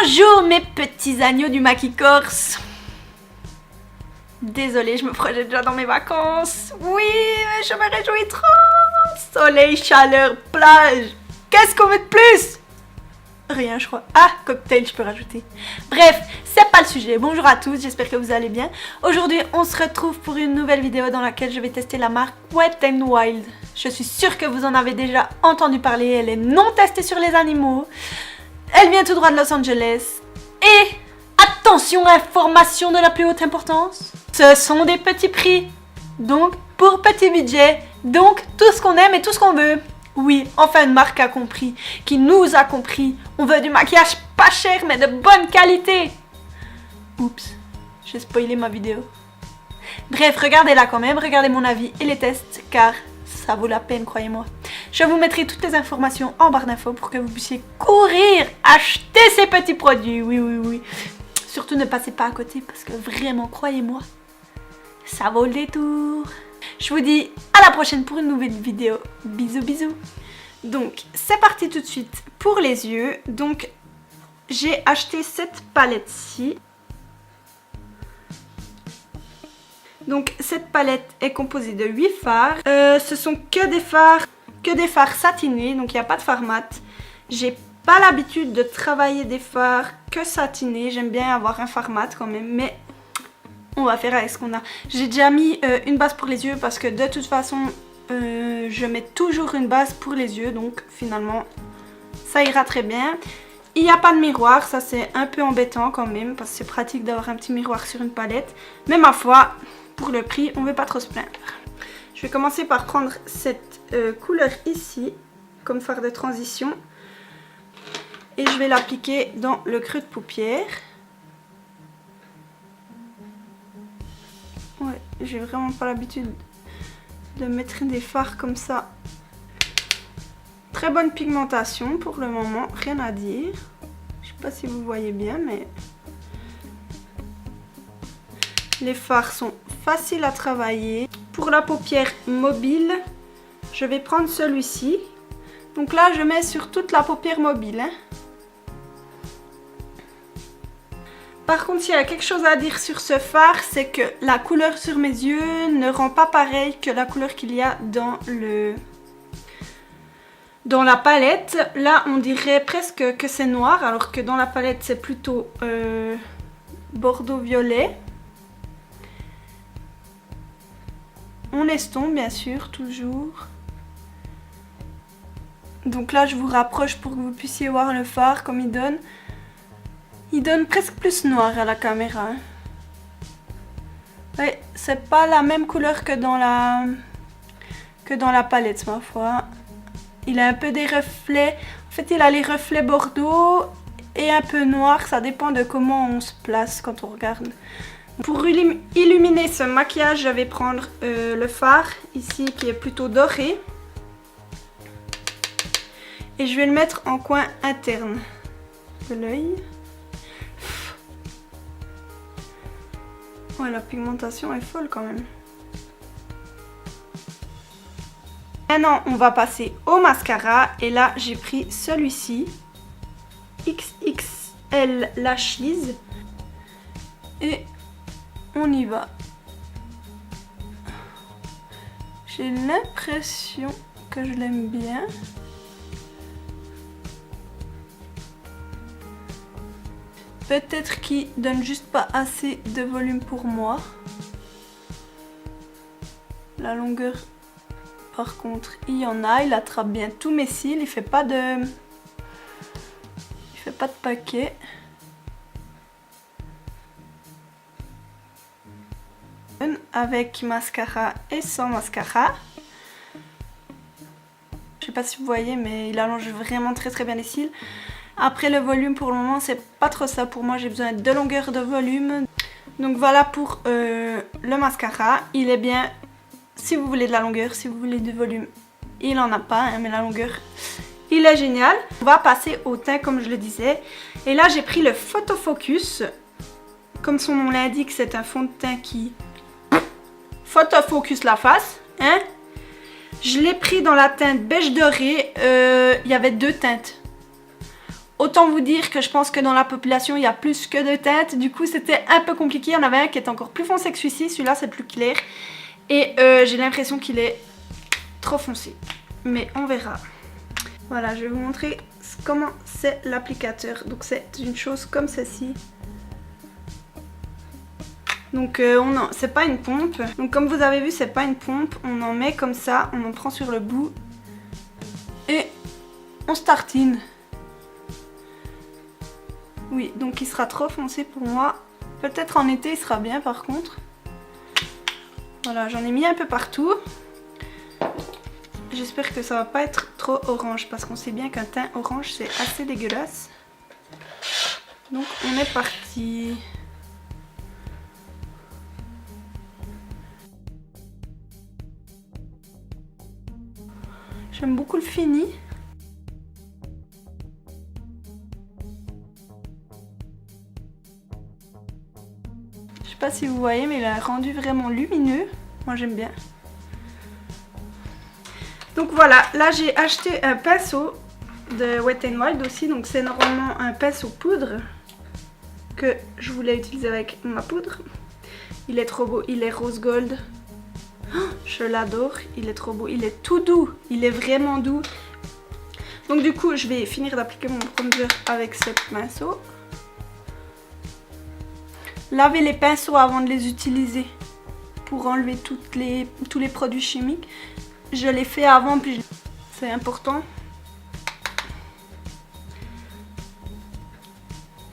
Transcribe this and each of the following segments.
Bonjour mes petits agneaux du maquis corse. Désolée, je me projette déjà dans mes vacances. Oui, mais je me réjouis trop. Soleil, chaleur, plage. Qu'est-ce qu'on veut de plus? Rien, je crois. Ah, cocktail, je peux rajouter. Bref, c'est pas le sujet. Bonjour à tous, j'espère que vous allez bien. Aujourd'hui, on se retrouve pour une nouvelle vidéo dans laquelle je vais tester la marque Wet n Wild. Je suis sûre que vous en avez déjà entendu parler. Elle est non testée sur les animaux. Elle vient tout droit de Los Angeles. Et attention, information de la plus haute importance. Ce sont des petits prix. Donc, pour petit budget. Donc, tout ce qu'on aime et tout ce qu'on veut. Oui, enfin une marque a compris, qui nous a compris. On veut du maquillage pas cher, mais de bonne qualité. Oups, j'ai spoilé ma vidéo. Bref, regardez-la quand même, regardez mon avis et les tests, car ça vaut la peine, croyez-moi. Je vous mettrai toutes les informations en barre d'infos pour que vous puissiez courir, acheter ces petits produits. Oui, oui, oui. Surtout ne passez pas à côté, parce que vraiment, croyez-moi, ça vaut le détour. Je vous dis à la prochaine pour une nouvelle vidéo. Bisous, bisous. Donc, c'est parti tout de suite pour les yeux. Donc, j'ai acheté cette palette-ci. Donc, cette palette est composée de 8 fards. Ce sont que des fards satinés, donc il n'y a pas de fard mat. J'ai pas l'habitude de travailler des fards que satinés. J'aime bien avoir un fard mat quand même, mais on va faire avec ce qu'on a. J'ai déjà mis une base pour les yeux parce que de toute façon, je mets toujours une base pour les yeux. Donc finalement, ça ira très bien. Il n'y a pas de miroir, ça c'est un peu embêtant quand même parce que c'est pratique d'avoir un petit miroir sur une palette. Mais ma foi, pour le prix, on ne veut pas trop se plaindre. Je vais commencer par prendre cette couleur ici, comme fard de transition. Et je vais l'appliquer dans le creux de paupière. Ouais, j'ai vraiment pas l'habitude de mettre des fards comme ça. Très bonne pigmentation pour le moment, rien à dire. Je sais pas si vous voyez bien, mais les fards sont faciles à travailler. Pour la paupière mobile, je vais prendre celui-ci. Donc là, je mets sur toute la paupière mobile, hein. Par contre, s'il y a quelque chose à dire sur ce fard, c'est que la couleur sur mes yeux ne rend pas pareil que la couleur qu'il y a dans la palette. Là, on dirait presque que c'est noir, alors que dans la palette, c'est plutôt bordeaux-violet. On estompe, bien sûr, toujours. Donc là, je vous rapproche pour que vous puissiez voir le fard comme il donne. Il donne presque plus noir à la caméra. Ouais, c'est pas la même couleur que dans la palette, ma foi. Il a un peu des reflets. En fait, il a les reflets bordeaux et un peu noir. Ça dépend de comment on se place quand on regarde. Pour illuminer ce maquillage, je vais prendre le fard ici qui est plutôt doré. Et je vais le mettre en coin interne de l'œil. Ouais, la pigmentation est folle quand même. Maintenant, on va passer au mascara. Et là, j'ai pris celui-ci. XXL Lash Lise. Et on y va. J'ai l'impression que je l'aime bien. Peut-être qu'il donne juste pas assez de volume pour moi. La longueur, par contre, il y en a. Il attrape bien tous mes cils. Il fait pas de paquet. Avec mascara et sans mascara. Je sais pas si vous voyez, mais il allonge vraiment très très bien les cils. Après, le volume, pour le moment, c'est pas trop ça. Pour moi, j'ai besoin de longueur de volume. Donc voilà pour le mascara. Il est bien si vous voulez de la longueur, si vous voulez du volume. Il en a pas, hein, mais la longueur, il est génial. On va passer au teint, comme je le disais. Et là, j'ai pris le Photo Focus. Comme son nom l'indique, c'est un fond de teint qui Photo Focus la face, hein. Je l'ai pris dans la teinte beige doré. Il y avait deux teintes. Autant vous dire que je pense que dans la population, il y a plus que de teintes. Du coup, c'était un peu compliqué. Il y en avait un qui est encore plus foncé que celui-ci. Celui-là, c'est plus clair. Et j'ai l'impression qu'il est trop foncé. Mais on verra. Voilà, je vais vous montrer comment c'est l'applicateur. Donc, c'est une chose comme ceci. Donc, c'est pas une pompe. Donc, comme vous avez vu, c'est pas une pompe. On en met comme ça. On en prend sur le bout. Et on se tartine. Oui, donc il sera trop foncé pour moi. Peut-être en été, il sera bien par contre. Voilà, j'en ai mis un peu partout. J'espère que ça va pas être trop orange parce qu'on sait bien qu'un teint orange, c'est assez dégueulasse. Donc, on est parti. J'aime beaucoup le fini. Je sais pas si vous voyez, mais il a un rendu vraiment lumineux. Moi, j'aime bien. Donc voilà, là j'ai acheté un pinceau de Wet n Wild aussi. Donc c'est normalement un pinceau poudre que je voulais utiliser avec ma poudre. Il est trop beau, il est rose gold. Oh, je l'adore, il est trop beau, il est tout doux, il est vraiment doux. Donc du coup, je vais finir d'appliquer mon bronzer avec ce pinceau. Lavez les pinceaux avant de les utiliser pour enlever tous les produits chimiques. Je l'ai fait avant, puis c'est important.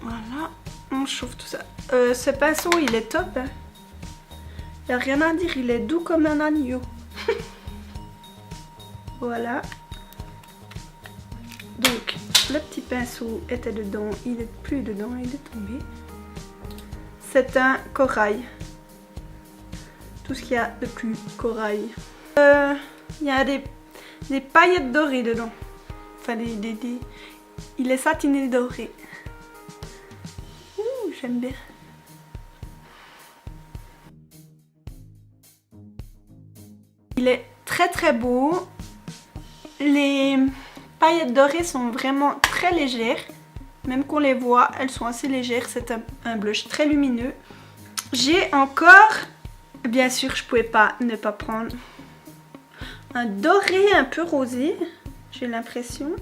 Voilà, on chauffe tout ça. Ce pinceau, il est top. Hein. Il n'y a rien à dire, il est doux comme un agneau. Voilà. Donc, le petit pinceau était dedans, il n'est plus dedans, il est tombé. C'est un corail. Tout ce qu'il y a de plus corail. Il y a des paillettes dorées dedans. Enfin, il est satiné doré. Ouh, j'aime bien. Il est très très beau. Les paillettes dorées sont vraiment très légères. Même qu'on les voit, elles sont assez légères. C'est un blush très lumineux. J'ai encore, bien sûr, je pouvais pas ne pas prendre un doré un peu rosé. J'ai l'impression.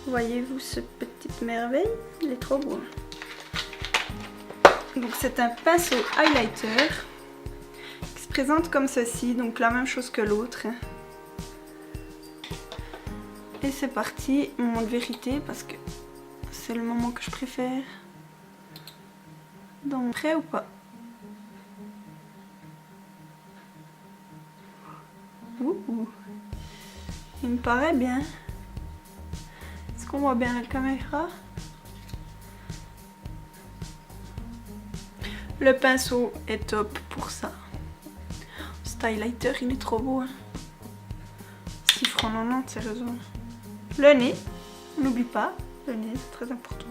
Voyez-vous ce petite merveille? Il est trop beau. Donc c'est un pinceau highlighter qui se présente comme ceci. Donc la même chose que l'autre. Et c'est parti, moment de vérité parce que c'est le moment que je préfère. Donc prêt ou pas? Ouh. Il me paraît bien. Est-ce qu'on voit bien la caméra? Le pinceau est top pour ça. Ce highlighter, il est trop beau. Hein. 6 francs 90, sérieusement. Le nez, n'oublie pas, le nez, c'est très important.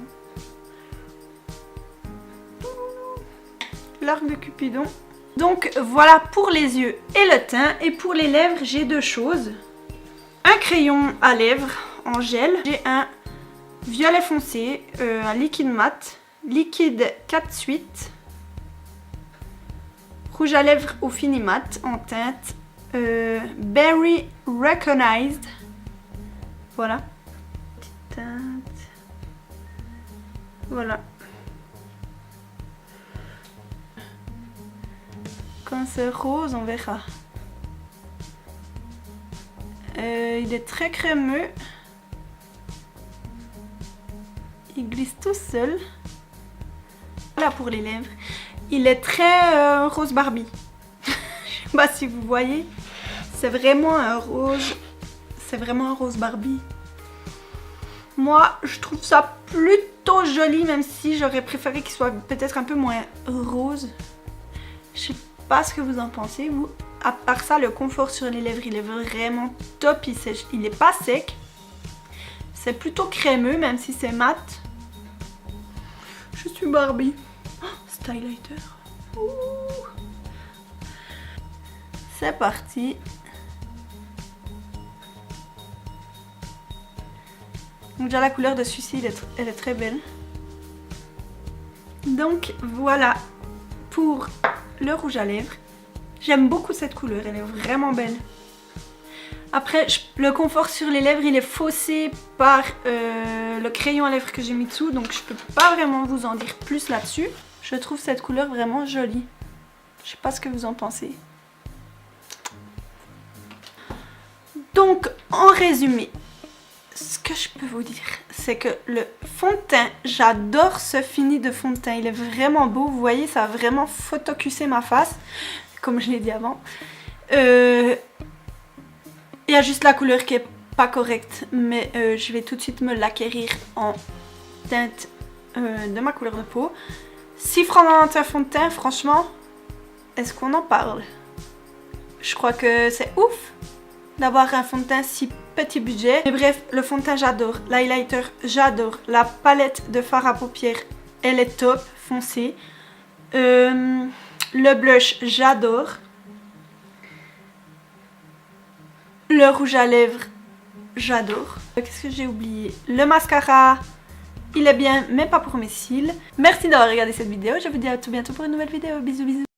L'arc de Cupidon. Donc voilà pour les yeux et le teint. Et pour les lèvres, j'ai deux choses. Un crayon à lèvres en gel. J'ai un violet foncé, un liquide mat, liquide 4 suites, rouge à lèvres au fini mat en teinte Berry Recognized. Voilà. Petite teinte. Voilà. Quand c'est rose, on verra. Il est très crémeux. Il glisse tout seul. Voilà pour les lèvres. Il est très rose Barbie. Je sais pas si vous voyez. C'est vraiment un rose. C'est vraiment un rose Barbie. Moi, je trouve ça plutôt joli, même si j'aurais préféré qu'il soit peut-être un peu moins rose. Je sais pas ce que vous en pensez, vous. À part ça, le confort sur les lèvres, il est vraiment top. Il est pas sec. C'est plutôt crémeux, même si c'est mat. Je suis Barbie. Oh, cet highlighter. C'est parti. Donc déjà la couleur de celui-ci, elle est très belle. Donc voilà pour le rouge à lèvres. J'aime beaucoup cette couleur, elle est vraiment belle. Après, le confort sur les lèvres, il est faussé par le crayon à lèvres que j'ai mis dessous. Donc je peux pas vraiment vous en dire plus là-dessus. Je trouve cette couleur vraiment jolie. Je sais pas ce que vous en pensez. Donc en résumé, ce que je peux vous dire, c'est que le fond de teint, j'adore ce fini de fond de teint. Il est vraiment beau, vous voyez, ça a vraiment photocussé ma face, comme je l'ai dit avant. Il y a juste la couleur qui est pas correcte, mais je vais tout de suite me l'acquérir en teinte de ma couleur de peau. 6 francs 90 un fond de teint, franchement, est-ce qu'on en parle? Je crois que c'est ouf d'avoir un fond de teint si petit budget. Mais bref, le fond de teint j'adore, l'highlighter j'adore, la palette de fard à paupières elle est top, foncée. Le blush j'adore. Le rouge à lèvres j'adore. Qu'est-ce que j'ai oublié? Le mascara, il est bien mais pas pour mes cils. Merci d'avoir regardé cette vidéo, je vous dis à tout bientôt pour une nouvelle vidéo, bisous bisous.